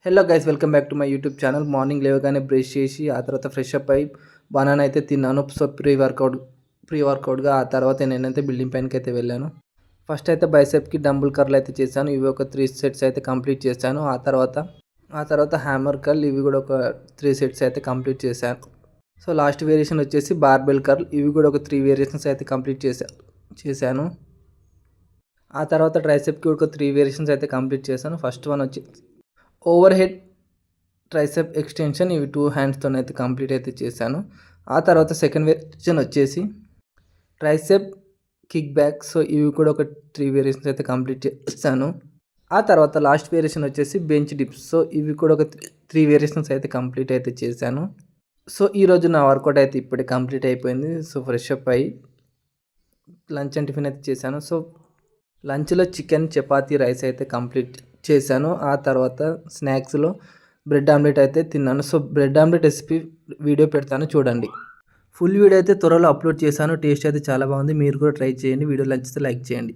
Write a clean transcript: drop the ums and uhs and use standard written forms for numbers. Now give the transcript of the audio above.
Hello guys, welcome back to my YouTube channel. Morning లేవగానే brush చేసి ఆ తర్వాత ఫ్రెష్ అప్ అయ్యి బనానా అయితే తిన్నాను. సో ప్రీ వర్కౌట్గా ఆ తర్వాత నేనైతే బిల్డింగ్ పైనకి అయితే వెళ్ళాను. ఫస్ట్ అయితే బైసెప్కి డంబుల్ కర్ల్ అయితే చేశాను. ఇవి ఒక 3 సెట్స్ అయితే కంప్లీట్ చేశాను. ఆ తర్వాత హ్యామర్ కర్ల్, ఇవి కూడా ఒక 3 సెట్స్ అయితే కంప్లీట్ చేశాను. సో లాస్ట్ వేరియేషన్ వచ్చేసి బార్బెల్ కర్ల్, ఇవి కూడా ఒక 3 వేరియేషన్స్ అయితే కంప్లీట్ చేశాను. ఆ తర్వాత ట్రైసెప్కి ఒక 3 వేరియేషన్స్ అయితే కంప్లీట్ చేశాను. ఫస్ట్ వన్ వచ్చి ఓవర్ హెడ్ ట్రైసెప్ ఎక్స్టెన్షన్, ఇవి 2 హ్యాండ్స్తో అయితే కంప్లీట్ అయితే చేశాను. ఆ తర్వాత సెకండ్ వేరియేషన్ వచ్చేసి ట్రైసెప్ కిక్ బ్యాక్, సో ఇవి కూడా ఒక 3 వేరియేషన్స్ అయితే కంప్లీట్ చేశాను. ఆ తర్వాత లాస్ట్ వేరియేషన్ వచ్చేసి బెంచ్ డిప్స్, సో ఇవి కూడా ఒక 3 వేరియేషన్స్ అయితే కంప్లీట్ అయితే చేశాను. సో ఈరోజు నా వర్కౌట్ అయితే ఇప్పుడే కంప్లీట్ అయిపోయింది. సో ఫ్రెష్ అప్ అయ్యి లంచ్ అండ్ టిఫిన్ అయితే చేశాను. సో లంచ్లో చికెన్, చపాతీ, రైస్ అయితే కంప్లీట్ చేశాను. ఆ తర్వాత స్నాక్స్లో బ్రెడ్ ఆమ్లెట్ అయితే తిన్నాను. So bread omelette recipe video పెడతాను, చూడండి. ఫుల్ వీడియో అయితే త్వరలో అప్లోడ్ చేశాను. టేస్ట్ అయితే చాలా బాగుంది, మీరు కూడా ట్రై చేయండి. వీడియో నచ్చితే లైక్ చేయండి.